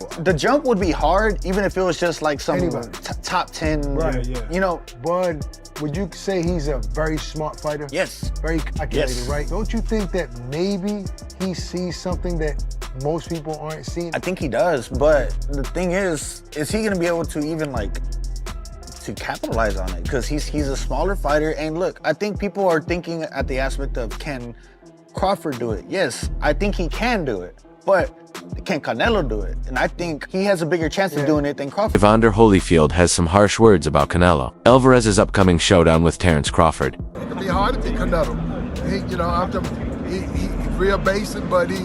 The jump would be hard, even if it was just like some top 10, right, you know. But would you say he's a very smart fighter? Yes. Very calculated, Yes. right? Don't you think that maybe he sees something that most people aren't seeing? I think he does, but the thing is he gonna be able to even like to capitalize on it? Because he's a smaller fighter, and look, I think people are thinking at the aspect of, can Crawford do it? Yes, I think he can do it, but can Canelo do it? And I think he has a bigger chance of doing it than Crawford. Evander Holyfield has some harsh words about Canelo. Alvarez's upcoming showdown with Terence Crawford. It could be hard to beat Canelo. He's real basic, but he's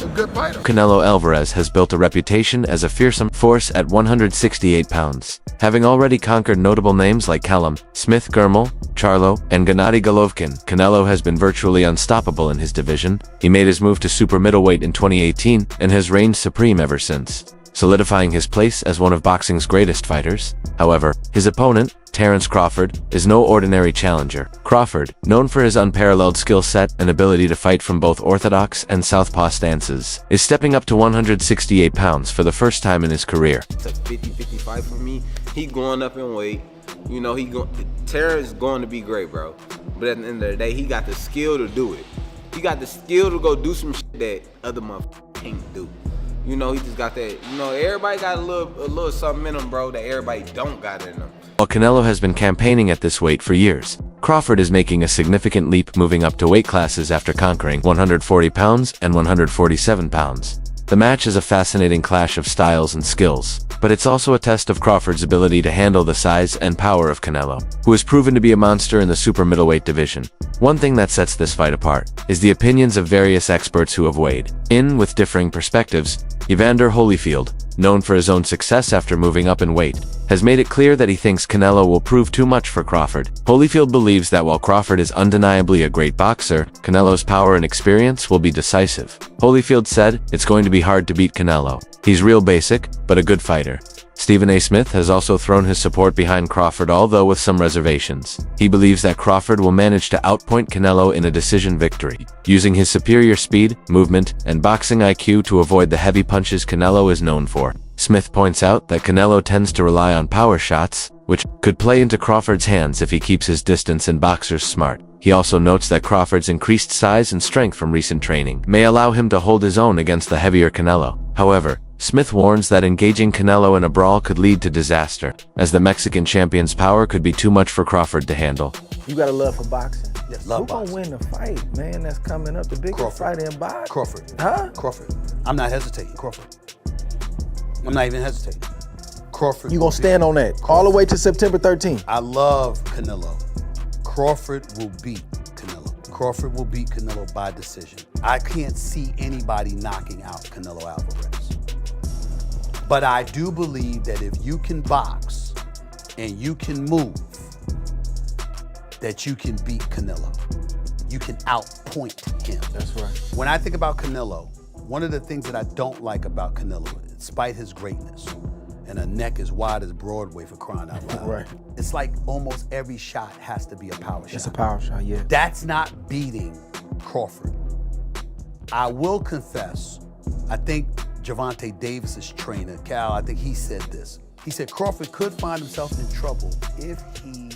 a good fighter. Canelo Alvarez has built a reputation as a fearsome force at 168 pounds. Having already conquered notable names like Callum, Smith Gurmel, Charlo, and Gennady Golovkin, Canelo has been virtually unstoppable in his division. He made his move to super middleweight in 2018 and has reigned supreme ever since, solidifying his place as one of boxing's greatest fighters. However, his opponent, Terence Crawford, is no ordinary challenger. Crawford, known for his unparalleled skill set and ability to fight from both orthodox and southpaw stances, is stepping up to 168 pounds for the first time in his career. It's a 50-50 fight for me. He going up in weight. You know, Terence going to be great, bro. But at the end of the day, he got the skill to do it. He got the skill to go do some shit that other motherfuckers can't do. You know, he just got that. You know, everybody got a little something in them, bro, that everybody don't got in them. While Canelo has been campaigning at this weight for years, Crawford is making a significant leap, moving up to weight classes after conquering 140 pounds and 147 pounds. The match is a fascinating clash of styles and skills, but it's also a test of Crawford's ability to handle the size and power of Canelo, who has proven to be a monster in the super middleweight division. One thing that sets this fight apart is the opinions of various experts who have weighed in with differing perspectives. Evander Holyfield, known for his own success after moving up in weight, has made it clear that he thinks Canelo will prove too much for Crawford. Holyfield believes that while Crawford is undeniably a great boxer, Canelo's power and experience will be decisive. Holyfield said, "It's going to be hard to beat Canelo. He's real basic, but a good fighter." Stephen A. Smith has also thrown his support behind Crawford, although with some reservations. He believes that Crawford will manage to outpoint Canelo in a decision victory, using his superior speed, movement, and boxing IQ to avoid the heavy punches Canelo is known for. Smith points out that Canelo tends to rely on power shots, which could play into Crawford's hands if he keeps his distance and boxers smart. He also notes that Crawford's increased size and strength from recent training may allow him to hold his own against the heavier Canelo. However, Smith warns that engaging Canelo in a brawl could lead to disaster, as the Mexican champion's power could be too much for Crawford to handle. You got a love for boxing. Yes, love boxing. Who gonna win the fight, man? That's coming up, the biggest Crawford. fight in boxing. Crawford. Huh? Crawford. I'm not hesitating. Crawford. I'm not even hesitating. Crawford. You gonna stand on that all the way to September 13th? I love Canelo. Crawford will beat Canelo. Crawford will beat Canelo by decision. I can't see anybody knocking out Canelo Alvarez. But I do believe that if you can box and you can move, that you can beat Canelo. You can outpoint him. That's right. When I think about Canelo, one of the things that I don't like about Canelo, despite his greatness, and a neck as wide as Broadway, for crying out loud. Right. It's like almost every shot has to be a power shot. It's a power shot, yeah. That's not beating Crawford. I will confess, I think Gervonta Davis's trainer, Cal, I think he said this. He said Crawford could find himself in trouble if he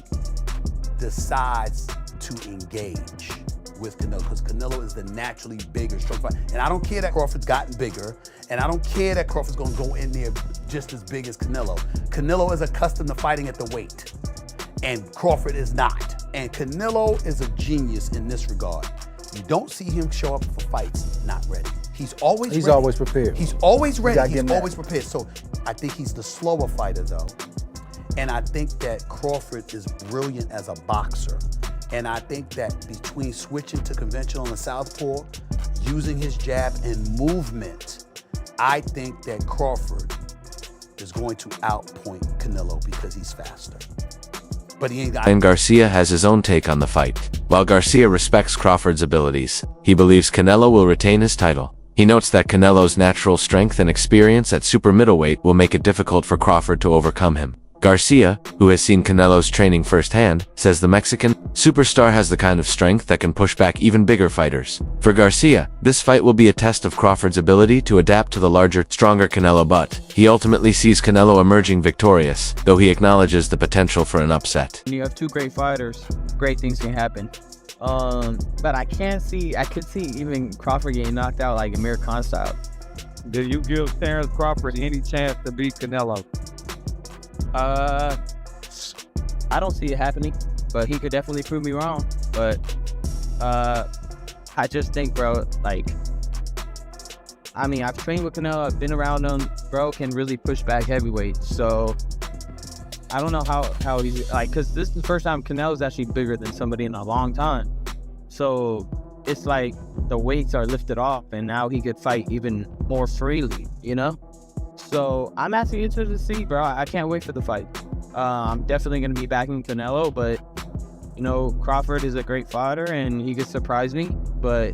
decides to engage with Canelo, because Canelo is the naturally bigger, strong fighter. And I don't care that Crawford's gotten bigger, and I don't care that Crawford's gonna go in there just as big as Canelo. Canelo is accustomed to fighting at the weight, and Crawford is not. And Canelo is a genius in this regard. You don't see him show up for fights not ready. He's always ready. Always prepared. He's always ready. gotta get He's him always prepared. So I think he's the slower fighter, though. And I think that Crawford is brilliant as a boxer. And I think that between switching to conventional on the southpaw, using his jab and movement, I think that Crawford is going to outpoint Canelo because he's faster. But he ain't got. And Garcia has his own take on the fight. While Garcia respects Crawford's abilities, he believes Canelo will retain his title. He notes that Canelo's natural strength and experience at super middleweight will make it difficult for Crawford to overcome him. Garcia, who has seen Canelo's training firsthand, says the Mexican superstar has the kind of strength that can push back even bigger fighters. For Garcia, this fight will be a test of Crawford's ability to adapt to the larger, stronger Canelo, but he ultimately sees Canelo emerging victorious, though he acknowledges the potential for an upset. When you have two great fighters, great things can happen. But I could see even Crawford getting knocked out like Amir Khan style. Do you give Terence Crawford any chance to beat Canelo? I don't see it happening, but he could definitely prove me wrong. But I just think, bro, like, I mean, I've trained with Canelo, I've been around him. Bro can really push back heavyweight. So I don't know how he's like, because this is the first time Canelo's actually bigger than somebody in a long time. So it's like the weights are lifted off, and now he could fight even more freely, you know? So I'm actually interested to see, bro. I can't wait for the fight. I'm definitely going to be backing Canelo, but, you know, Crawford is a great fighter, and he could surprise me. But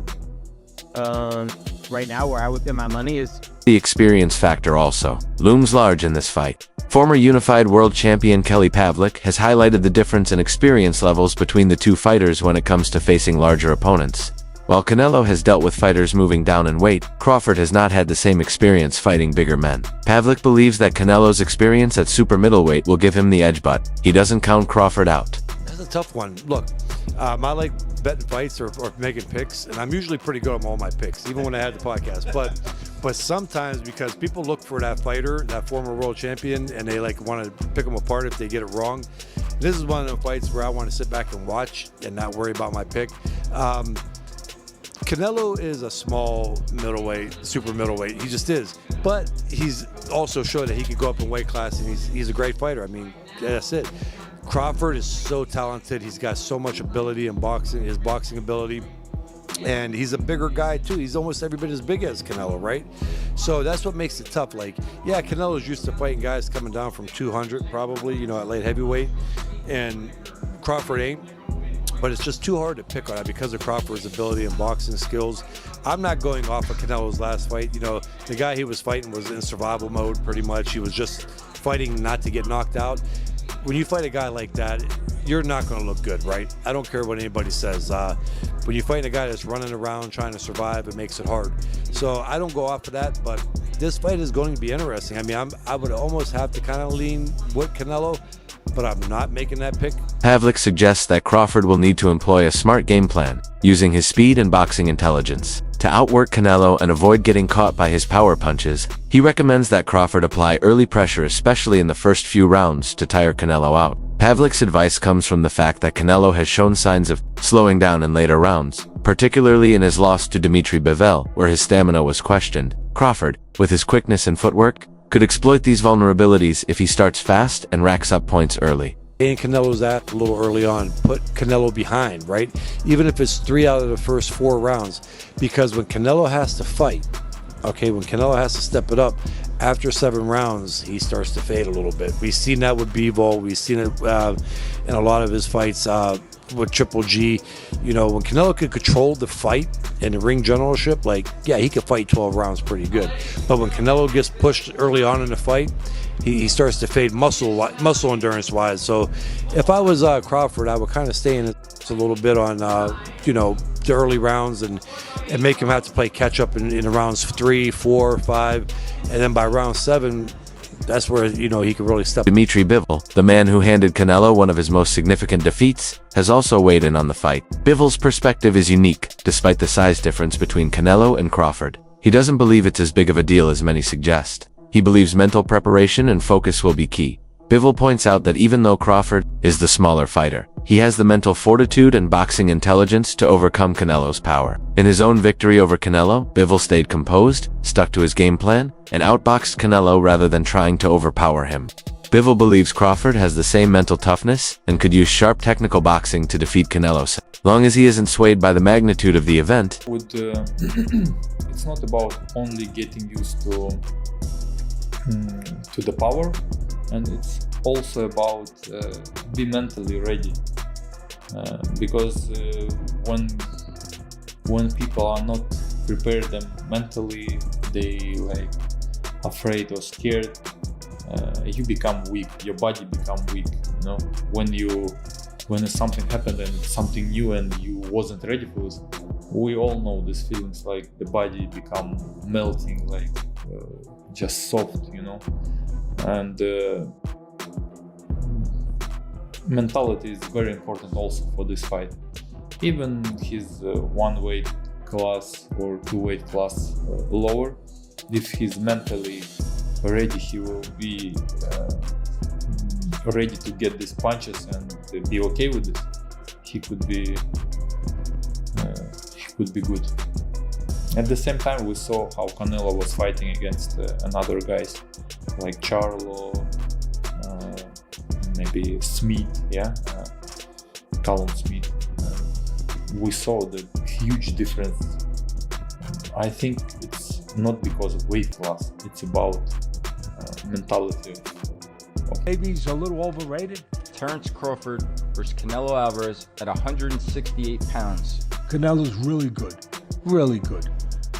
right now, where I would put my money is... The experience factor also looms large in this fight. Former unified world champion Kelly Pavlik has highlighted the difference in experience levels between the two fighters when it comes to facing larger opponents. While Canelo has dealt with fighters moving down in weight, Crawford has not had the same experience fighting bigger men. Pavlik believes that Canelo's experience at super middleweight will give him the edge, but he doesn't count Crawford out. That's a tough one. Look, I like betting fights or making picks, and I'm usually pretty good on all my picks, even when I had the podcast. But sometimes, because people look for that fighter, that former world champion, and they like want to pick them apart if they get it wrong. This is one of the fights where I want to sit back and watch and not worry about my pick. Canelo is a small middleweight, super middleweight. He just is. But he's also showed that he could go up in weight class, and he's a great fighter. I mean, that's it. Crawford is so talented. He's got so much ability in boxing, his boxing ability. And he's a bigger guy, too. He's almost every bit as big as Canelo, right? So that's what makes it tough. Like, yeah, Canelo's used to fighting guys coming down from 200 probably, you know, at light heavyweight. And Crawford ain't. But it's just too hard to pick on it because of Crawford's ability and boxing skills. I'm not going off of Canelo's last fight. You know, the guy he was fighting was in survival mode pretty much. He was just fighting not to get knocked out. When you fight a guy like that, you're not going to look good, right? I don't care what anybody says. When you fight a guy that's running around trying to survive, it makes it hard. So I don't go off of that, but this fight is going to be interesting. I mean, I would almost have to kind of lean with Canelo, but I'm not making that pick. Pavlik suggests that Crawford will need to employ a smart game plan, using his speed and boxing intelligence to outwork Canelo and avoid getting caught by his power punches. He recommends that Crawford apply early pressure, especially in the first few rounds, to tire Canelo out. Pavlik's advice comes from the fact that Canelo has shown signs of slowing down in later rounds, particularly in his loss to Dimitri Bivol, where his stamina was questioned. Crawford, with his quickness and footwork, could exploit these vulnerabilities if he starts fast and racks up points early. And Canelo's that a little early on, put Canelo behind, right? Even if it's 3 out of the first 4 rounds, because when Canelo has to fight, okay, when Canelo has to step it up, after 7 rounds, he starts to fade a little bit. We've seen that with Bivol. We've seen it in a lot of his fights with Triple G. You know, when Canelo could control the fight and the ring generalship, like, yeah, he could fight 12 rounds pretty good. But when Canelo gets pushed early on in the fight, he starts to fade muscle endurance wise. So if I was Crawford, I would kind of stay in it a little bit on you know, the early rounds and make him have to play catch up in the rounds 3, 4, 5, and then by round 7, that's where, you know, he could really step. Dimitri Bivol, the man who handed Canelo one of his most significant defeats, has also weighed in on the fight. Bivol's perspective is unique, despite the size difference between Canelo and Crawford. He doesn't believe it's as big of a deal as many suggest. He believes mental preparation and focus will be key. Bivol points out that even though Crawford is the smaller fighter, he has the mental fortitude and boxing intelligence to overcome Canelo's power. In his own victory over Canelo, Bivol stayed composed, stuck to his game plan, and outboxed Canelo rather than trying to overpower him. Bivol believes Crawford has the same mental toughness and could use sharp technical boxing to defeat Canelo, as long as he isn't swayed by the magnitude of the event. It's not about only getting used to the power, and it's also about be mentally ready, because when people are not prepared them mentally, they like afraid or scared, you become weak. Your body become weak. You know, when something happened and something new and you wasn't ready for this, we all know these feelings, like the body become melting, like just soft, you know. And mentality is very important also for this fight. Even his one weight class or two weight class lower, if he's mentally ready, he will be ready to get these punches and be okay with this. He could be good. At the same time, we saw how Canelo was fighting against another guys like Charlo, maybe Smith, Callum Smith. We saw the huge difference. I think it's not because of weight class, it's about mentality. Maybe he's a little overrated. Terence Crawford versus Canelo Alvarez at 168 pounds. Canelo's really good.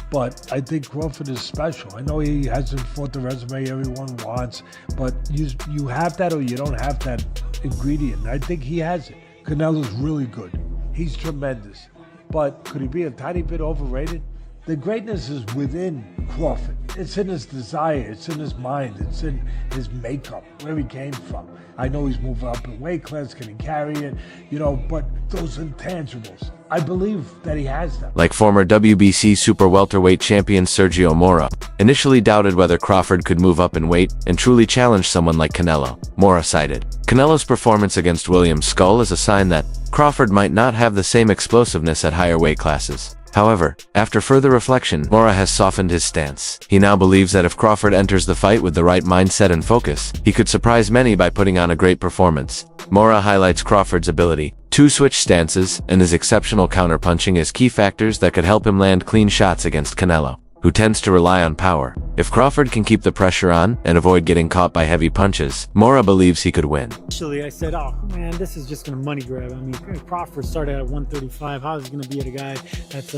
But I think Crawford is special. I know he hasn't fought the resume everyone wants, but you have that or you don't have that ingredient. I think he has it. Canelo's really good. He's tremendous. But could he be a tiny bit overrated? The greatness is within Crawford. It's in his desire, it's in his mind, it's in his makeup, where he came from. I know he's moving up in weight class, can he carry it? You know, but those intangibles, I believe that he has them. Like former WBC super welterweight champion Sergio Mora, initially doubted whether Crawford could move up in weight and truly challenge someone like Canelo. Mora cited Canelo's performance against William Skull as a sign that Crawford might not have the same explosiveness at higher weight classes. However, after further reflection, Mora has softened his stance. He now believes that if Crawford enters the fight with the right mindset and focus, he could surprise many by putting on a great performance. Mora highlights Crawford's ability to switch stances and his exceptional counterpunching as key factors that could help him land clean shots against Canelo, who tends to rely on power. If Crawford can keep the pressure on and avoid getting caught by heavy punches, Mora believes he could win. Initially, I said, oh man, this is just going to money grab. I mean, Crawford started at 135. How is he going to be at a guy that's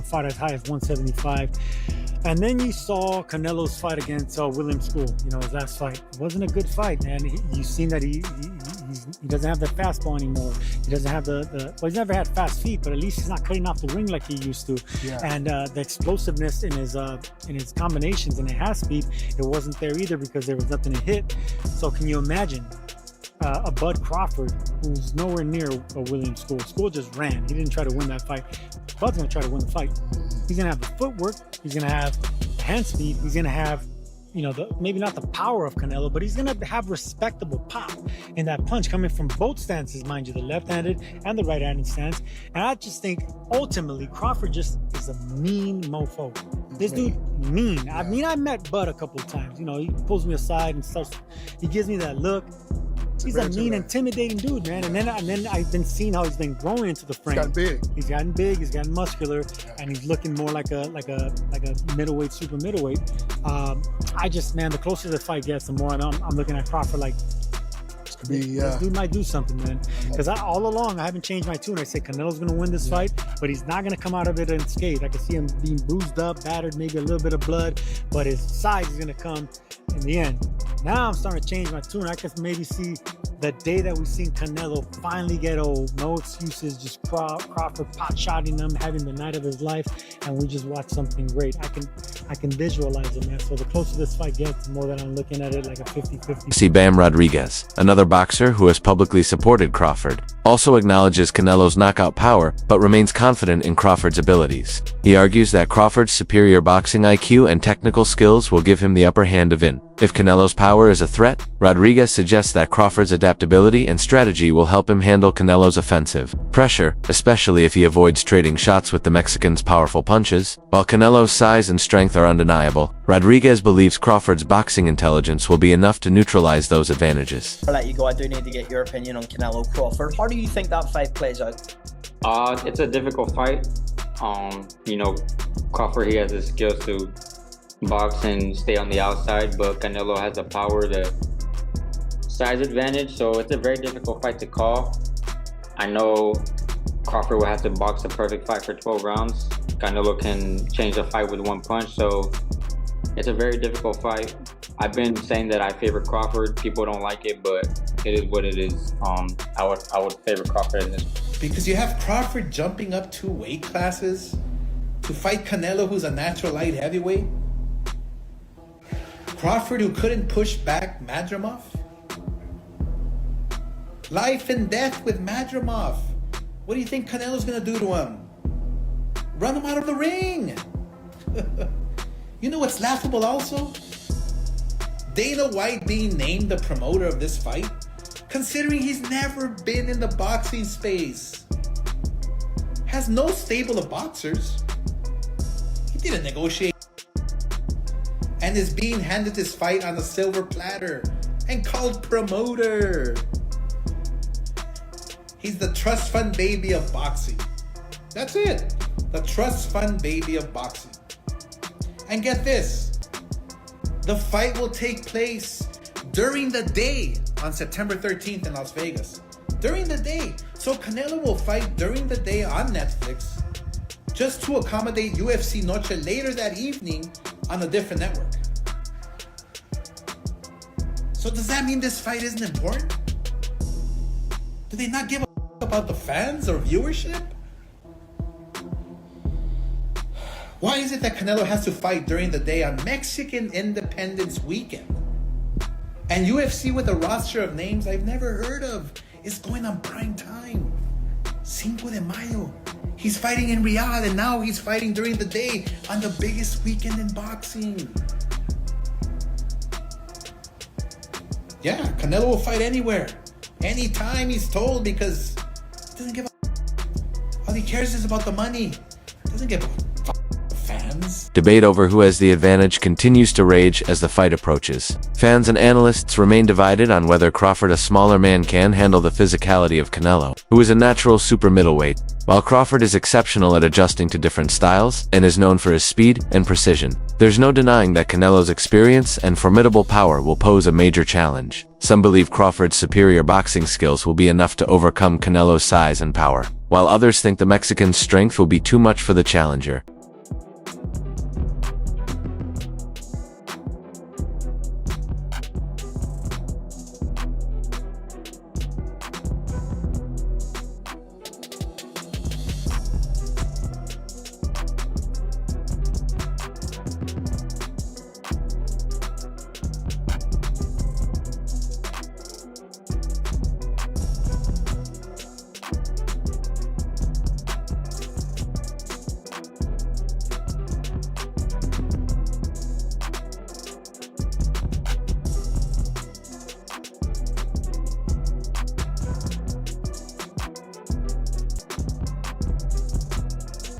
fought as high as 175? And then you saw Canelo's fight against William School. You know, his last fight. It wasn't a good fight, man. You've seen that he doesn't have the fastball anymore. He doesn't have he's never had fast feet, but at least he's not cutting off the ring like he used to. Yeah. And the explosiveness in his combinations and the half speed, it wasn't there either because there was nothing to hit. So can you imagine a Bud Crawford who's nowhere near a William School? School just ran. He didn't try to win that fight. Bud's gonna try to win the fight. He's gonna have the footwork. He's gonna have hand speed. He's gonna have, maybe not the power of Canelo, but he's gonna have respectable pop in that punch coming from both stances, mind you, the left-handed and the right-handed stance. And I just think ultimately Crawford just is a mean mofo. This dude mean. I mean, I met Bud a couple of times. You know, he pulls me aside and he gives me that look. He's a mean, intimidating dude, man. And then I've been seeing how he's been growing into the frame. He's gotten big. He's gotten muscular, and he's looking more like a middleweight, super middleweight. The closer the fight gets, the more I'm looking at Crawford like, this dude might do something, man. Because all along I haven't changed my tune. I say Canelo's gonna win this fight, but he's not gonna come out of it unscathed. I can see him being bruised up, battered, maybe a little bit of blood, but his size is gonna come in the end. Now I'm starting to change my tune. I can maybe see the day that we've seen Canelo finally get old. No excuses, just Crawford pot-shotting him, having the night of his life, and we just watch something great. I can visualize it, man. So the closer this fight gets, the more that I'm looking at it like a 50-50. Bam Rodriguez, another boxer who has publicly supported Crawford, also acknowledges Canelo's knockout power, but remains confident in Crawford's abilities. He argues that Crawford's superior boxing IQ and technical skills will give him the upper hand to win. If Canelo's power is a threat, Rodriguez suggests that Crawford's adaptability and strategy will help him handle Canelo's offensive pressure, especially if he avoids trading shots with the Mexican's powerful punches. While Canelo's size and strength are undeniable, Rodriguez believes Crawford's boxing intelligence will be enough to neutralize those advantages. I'll let you go. I do need to get your opinion on Canelo Crawford. How do you think that fight plays out? It's a difficult fight. Crawford, he has the skills to box and stay on the outside, but Canelo has the power, the size advantage, so it's a very difficult fight to call. I know Crawford will have to box a perfect fight for 12 rounds. Canelo can change the fight with one punch, so It's a very difficult fight. I've been saying that I favor Crawford. People don't like it, but it is what it is. I would favor Crawford in this. Because you have Crawford jumping up 2 weight classes to fight Canelo, who's a natural light heavyweight. Crawford, who couldn't push back Madrimov. Life and death with Madrimov. What do you think Canelo's gonna do to him? Run him out of the ring. You know what's laughable also? Dana White being named the promoter of this fight, considering he's never been in the boxing space. Has no stable of boxers. He didn't negotiate. And is being handed this fight on a silver platter and called promoter. He's the trust fund baby of boxing. That's it. The trust fund baby of boxing. And get this, the fight will take place during the day on September 13th in Las Vegas. During the day. So Canelo will fight during the day on Netflix just to accommodate UFC Noche later that evening on a different network. So does that mean this fight isn't important? Do they not give a about the fans or viewership? Why is it that Canelo has to fight during the day on Mexican Independence Weekend? And UFC with a roster of names I've never heard of is going on prime time. Cinco de Mayo. He's fighting in Riyadh and now he's fighting during the day on the biggest weekend in boxing. Yeah, Canelo will fight anywhere. Anytime he's told because he doesn't give a all he cares is about the money. Doesn't give a fans. Debate over who has the advantage continues to rage as the fight approaches. Fans and analysts remain divided on whether Crawford, a smaller man, can handle the physicality of Canelo, who is a natural super middleweight. While Crawford is exceptional at adjusting to different styles and is known for his speed and precision, there's no denying that Canelo's experience and formidable power will pose a major challenge. Some believe Crawford's superior boxing skills will be enough to overcome Canelo's size and power, while others think the Mexican's strength will be too much for the challenger.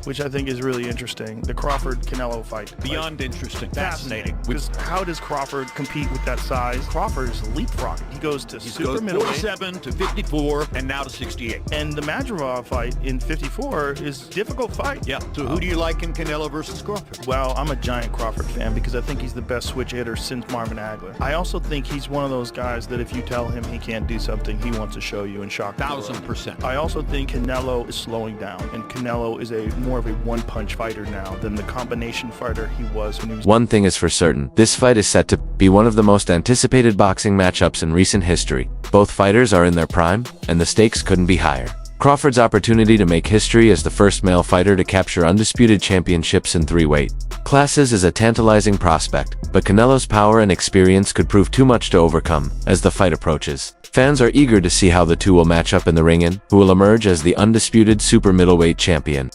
Which I think is really interesting. The Crawford-Canelo fight. Beyond interesting. Fascinating. Because how does Crawford compete with that size? Crawford is leapfrogging. He goes to super middleweight. 47 to 54 and now to 68. And the Madrimov fight in 54 is a difficult fight. Yeah. So who do you like in Canelo versus Crawford? Well, I'm a giant Crawford fan because I think he's the best switch hitter since Marvin Hagler. I also think he's one of those guys that if you tell him he can't do something, he wants to show you and shock you. 1000%. I also think Canelo is slowing down, and Canelo is more of a one-punch fighter now than the combination fighter he was when he was... One thing is for certain, this fight is set to be one of the most anticipated boxing matchups in recent history. Both fighters are in their prime, and the stakes couldn't be higher. Crawford's opportunity to make history as the first male fighter to capture undisputed championships in 3 weight classes is a tantalizing prospect, but Canelo's power and experience could prove too much to overcome as the fight approaches. Fans are eager to see how the two will match up in the ring and who will emerge as the undisputed super middleweight champion.